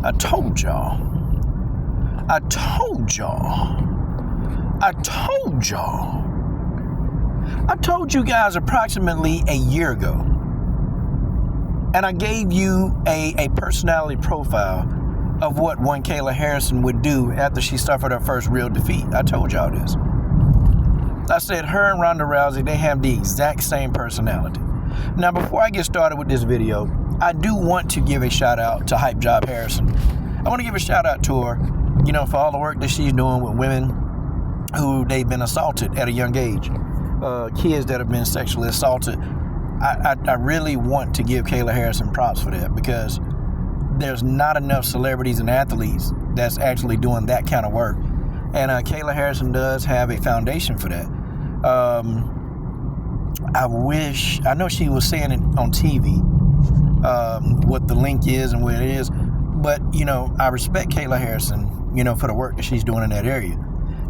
I told y'all. I told y'all. I told y'all. I told you guys approximately a year ago. And I gave you a personality profile of what one Kayla Harrison would do after she suffered her first real defeat. I told y'all this. I said her and Ronda Rousey, they have the exact same personality. Now, before I get started with this video, I do want to give a shout out to Hype Job Harrison. I want to give a shout out to her, for all the work that she's doing with women who they've been assaulted at a young age, kids that have been sexually assaulted. I really want to give Kayla Harrison props for that, because there's not enough celebrities and athletes that's actually doing that kind of work. And Kayla Harrison does have a foundation for that. I know she was saying it on TV, what the link is and where it is. But, I respect Kayla Harrison, for the work that she's doing in that area.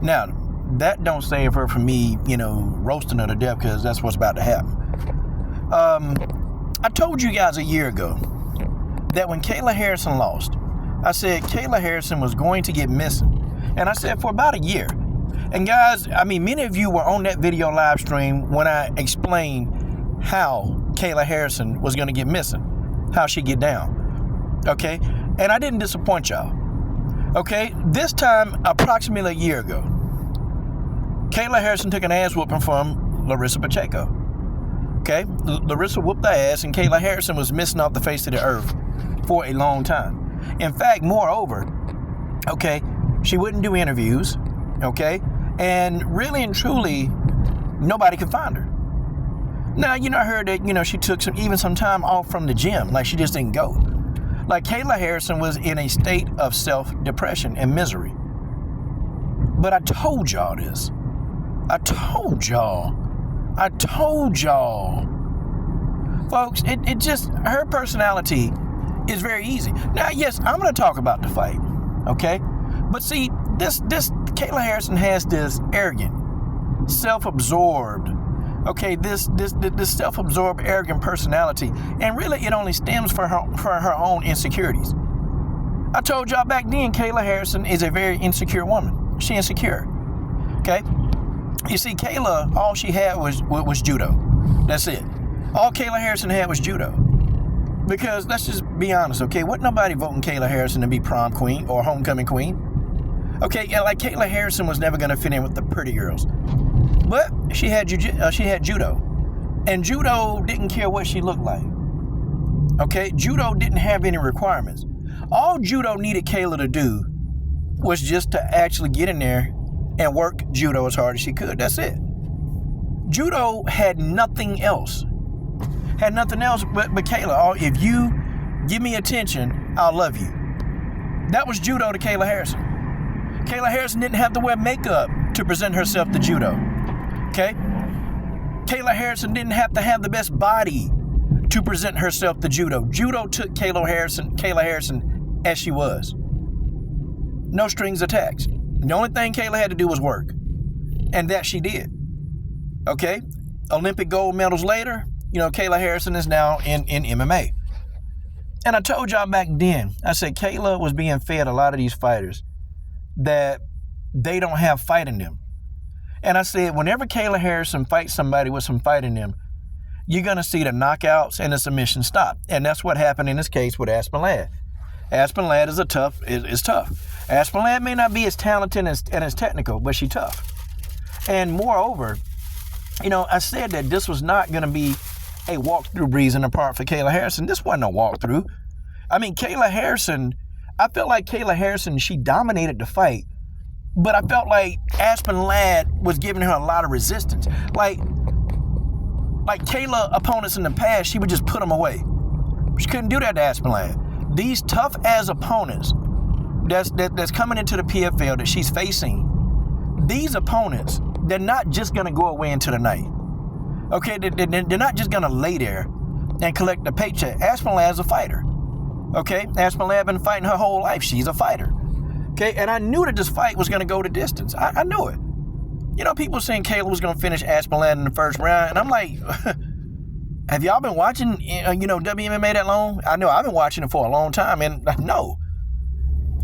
Now, that don't save her from me, roasting her to death, because that's what's about to happen. I told you guys a year ago that when Kayla Harrison lost, I said Kayla Harrison was going to get missing. And I said for about a year. And guys, many of you were on that video live stream when I explained how Kayla Harrison was going to get missing, how she'd get down. Okay? And I didn't disappoint y'all. Okay? This time, approximately a year ago, Kayla Harrison took an ass whooping from Larissa Pacheco. Okay? Larissa whooped her ass, and Kayla Harrison was missing off the face of the earth for a long time. In fact, moreover, okay, she wouldn't do interviews, okay? And really and truly, nobody could find her. Now, I heard that, she took some time off from the gym, like she just didn't go. Like Kayla Harrison was in a state of self-depression and misery. But I told y'all this. I told y'all. Folks, it just, her personality is very easy. Now, yes, I'm going to talk about the fight, okay? But see, this Kayla Harrison has this arrogant, self-absorbed, okay, this self-absorbed, arrogant personality, and really it only stems from her own insecurities. I told y'all back then, Kayla Harrison is a very insecure woman. She insecure, okay? You see, Kayla, all she had was judo. That's it. All Kayla Harrison had was judo. Because let's just be honest, okay? Wasn't nobody voting Kayla Harrison to be prom queen or homecoming queen? Okay, yeah, like Kayla Harrison was never going to fit in with the pretty girls. But she had judo. And judo didn't care what she looked like. Okay? Judo didn't have any requirements. All judo needed Kayla to do was just to actually get in there and work judo as hard as she could. That's it. Judo had nothing else. But Kayla, if you give me attention, I'll love you. That was judo to Kayla Harrison. Kayla Harrison didn't have to wear makeup to present herself to judo. Okay? Kayla Harrison didn't have to have the best body to present herself to judo. Judo took Kayla Harrison as she was. No strings attached. The only thing Kayla had to do was work. And that she did. Okay? Olympic gold medals later, Kayla Harrison is now in MMA. And I told y'all back then, I said Kayla was being fed a lot of these fighters that they don't have fight in them. And I said, whenever Kayla Harrison fights somebody with some fight in them, you're going to see the knockouts and the submission stop. And that's what happened in this case with Aspen Ladd. Aspen Ladd is tough. Aspen Ladd may not be as talented and as technical, but she's tough. And moreover, I said that this was not going to be a walkthrough breeze in the park for Kayla Harrison. This wasn't a walkthrough. Kayla Harrison, I felt like Kayla Harrison, she dominated the fight, but I felt like Aspen Ladd was giving her a lot of resistance. Like Kayla opponents in the past, she would just put them away. She couldn't do that to Aspen Ladd. These tough as opponents that's coming into the PFL that she's facing, these opponents, they're not just going to go away into the night. Okay, they're not just going to lay there and collect the paycheck. Aspen Ladd's a fighter. Okay, Aspen Ladd been fighting her whole life. She's a fighter. Okay, and I knew that this fight was going to go the distance. I knew it. People saying Kayla was going to finish Aspen Ladd in the first round, and I'm like, have y'all been watching, WMMA that long? I know I've been watching it for a long time, and no.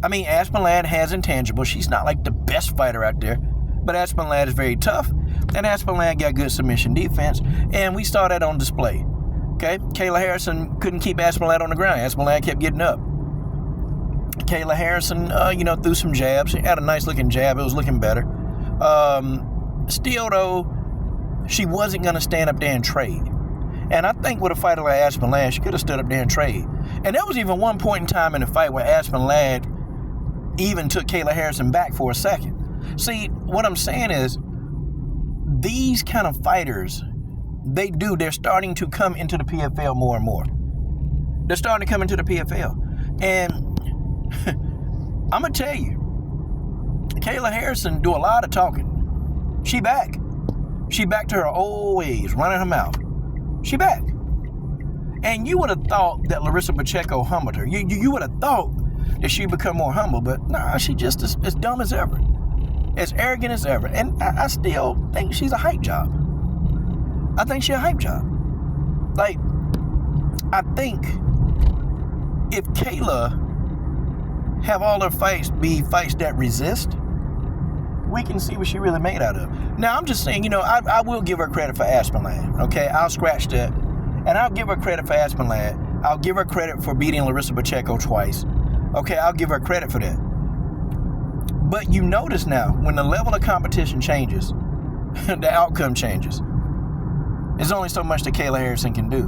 I mean, Aspen Ladd has intangibles. She's not like the best fighter out there, but Aspen Ladd is very tough, and Aspen Ladd got good submission defense, and we saw that on display. Okay, Kayla Harrison couldn't keep Aspen Ladd on the ground. Aspen Ladd kept getting up. Kayla Harrison, threw some jabs. She had a nice-looking jab. It was looking better. Still, though, she wasn't going to stand up there and trade. And I think with a fighter like Aspen Ladd, she could have stood up there and trade. And there was even one point in time in the fight where Aspen Ladd even took Kayla Harrison back for a second. See, what I'm saying is, these kind of fighters, they're starting to come into the PFL more and more. They're starting to come into the PFL. And I'm going to tell you, Kayla Harrison do a lot of talking. She back. She back to her old ways, running her mouth. She back. And you would have thought that Larissa Pacheco humbled her. You would have thought that she'd become more humble, but nah, she just as dumb as ever. As arrogant as ever. And I still think she's a hype job. I think she's a hype job. Like, I think if Kayla have all her fights be fights that resist, we can see what she really made out of. Now, I'm just saying, I will give her credit for Aspen Ladd, okay? I'll scratch that. And I'll give her credit for Aspen Ladd. I'll give her credit for beating Larissa Pacheco twice. Okay, I'll give her credit for that. But you notice now, when the level of competition changes, the outcome changes. There's only so much that Kayla Harrison can do.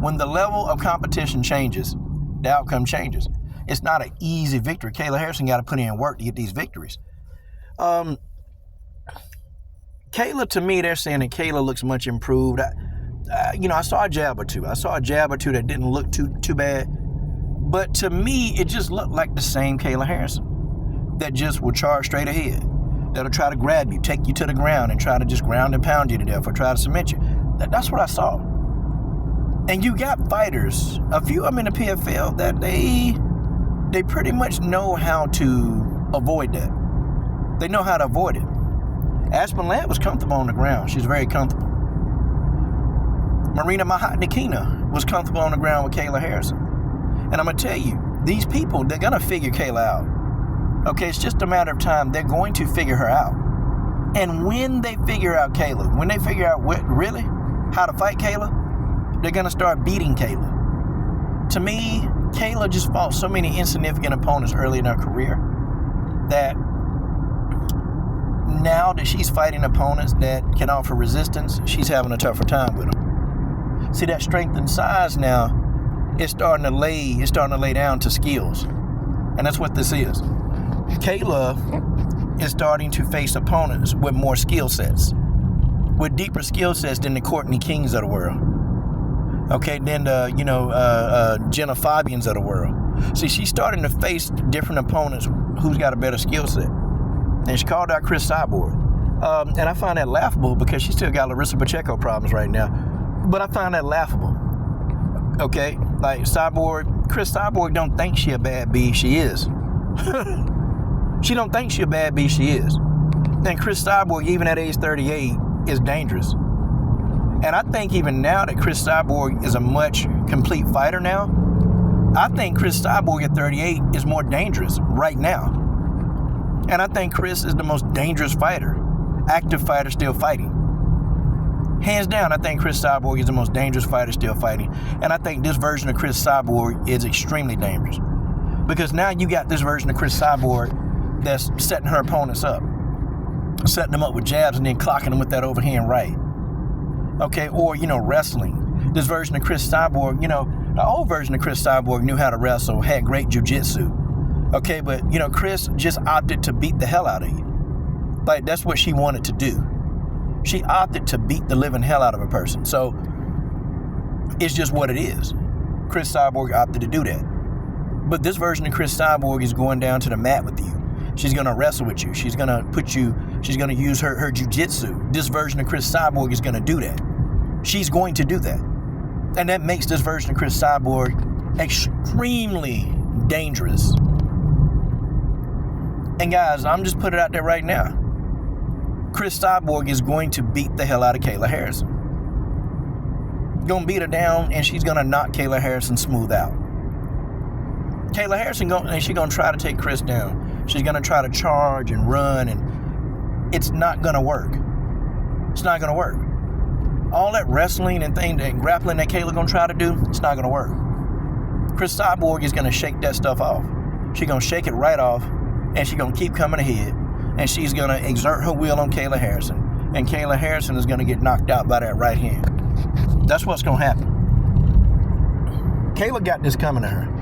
When the level of competition changes, the outcome changes. It's not an easy victory. Kayla Harrison got to put in work to get these victories. Kayla, to me, they're saying that Kayla looks much improved. I saw a jab or two. That didn't look too bad. But to me, it just looked like the same Kayla Harrison that just will charge straight ahead. That'll try to grab you, take you to the ground, and try to just ground and pound you to death or try to submit you. That's what I saw. And you got fighters, a few of them in the PFL, that they pretty much know how to avoid that. They know how to avoid it. Aspen Ladd was comfortable on the ground. She's very comfortable. Marina Mahatnikina was comfortable on the ground with Kayla Harrison. And I'm going to tell you, these people, they're going to figure Kayla out. Okay, it's just a matter of time. They're going to figure her out. And when they figure out Kayla, when they figure out really how to fight Kayla, they're going to start beating Kayla. To me, Kayla just fought so many insignificant opponents early in her career that now that she's fighting opponents that can offer resistance, she's having a tougher time with them. See, that strength and size now is starting to lay down to skills. And that's what this is. Kayla is starting to face opponents with more skill sets, with deeper skill sets than the Courtney Kings of the world. Okay, then Jenna Fabians of the world. See, she's starting to face different opponents who's got a better skill set. And she called out Chris Cyborg. And I find that laughable because she still got Larissa Pacheco problems right now. But I find that laughable. Okay? Like, Chris Cyborg don't think she a bad bee. She is. She don't think she a bad bee. She is. And Chris Cyborg, even at age 38, is dangerous. And I think even now that Chris Cyborg is a much complete fighter now, I think Chris Cyborg at 38 is more dangerous right now. And I think Chris is the most dangerous fighter, active fighter still fighting. Hands down, I think Chris Cyborg is the most dangerous fighter still fighting. And I think this version of Chris Cyborg is extremely dangerous. Because now you got this version of Chris Cyborg that's setting her opponents up. Setting them up with jabs and then clocking them with that overhand right. Okay, or, wrestling. This version of Chris Cyborg, the old version of Chris Cyborg knew how to wrestle, had great jiu-jitsu. Okay, but, Chris just opted to beat the hell out of you. Like, that's what she wanted to do. She opted to beat the living hell out of a person. So, it's just what it is. Chris Cyborg opted to do that. But this version of Chris Cyborg is going down to the mat with you. She's going to wrestle with you. She's going to use her jiu-jitsu. This version of Chris Cyborg is going to do that. She's going to do that. And that makes this version of Chris Cyborg extremely dangerous. And guys, I'm just putting it out there right now. Chris Cyborg is going to beat the hell out of Kayla Harrison. Going to beat her down, and she's going to knock Kayla Harrison smooth out. Kayla Harrison she's gonna try to take Chris down. She's gonna try to charge and run, and it's not gonna work. It's not gonna work. All that wrestling and grappling that Kayla gonna try to do, it's not gonna work. Chris Cyborg is gonna shake that stuff off. She's gonna shake it right off, and she's gonna keep coming ahead, and she's gonna exert her will on Kayla Harrison, and Kayla Harrison is gonna get knocked out by that right hand. That's what's gonna happen. Kayla got this coming to her.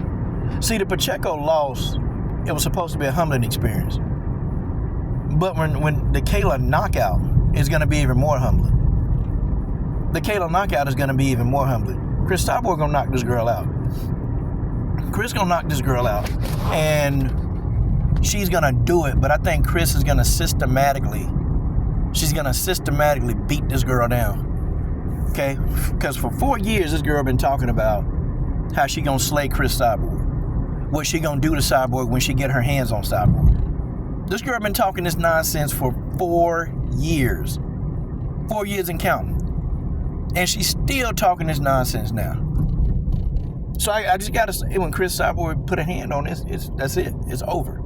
See, the Pacheco loss, it was supposed to be a humbling experience. But when the Kayla knockout is going to be even more humbling. The Kayla knockout is going to be even more humbling. Chris Cyborg going to knock this girl out. Chris going to knock this girl out. And she's going to do it, but I think Chris is going to systematically beat this girl down. Okay? Because for 4 years, this girl been talking about how she going to slay Chris Cyborg. What she gonna do to Cyborg when she get her hands on Cyborg. This girl been talking this nonsense for 4 years. 4 years and counting. And she's still talking this nonsense now. So I just gotta say, when Chris Cyborg put a hand on this, that's it. It's over.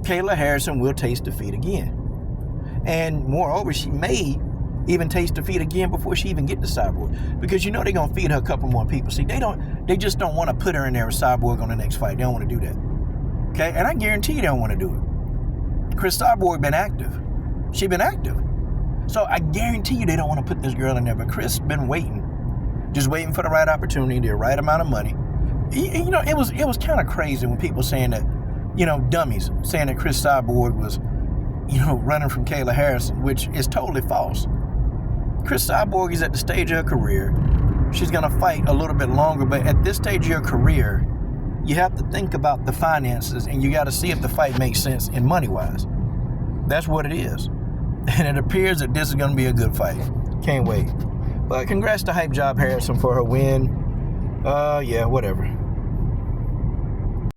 Kayla Harrison will taste defeat again. And moreover, she may even taste defeat again before she even get to Cyborg. Because you know they're going to feed her a couple more people. See, they just don't want to put her in there with Cyborg on the next fight. They don't want to do that. Okay? And I guarantee you they don't want to do it. Chris Cyborg been active. She been active. So I guarantee you they don't want to put this girl in there. But Chris been waiting. Just waiting for the right opportunity, the right amount of money. You know, it was kind of crazy when people saying that, you know, dummies, saying that Chris Cyborg was, you know, running from Kayla Harrison, which is totally false. Chris Cyborg is at the stage of her career. She's going to fight a little bit longer, but at this stage of your career, you have to think about the finances, and you got to see if the fight makes sense in money-wise. That's what it is. And it appears that this is going to be a good fight. Can't wait. But congrats to Hype Job Harrison for her win. Yeah, whatever.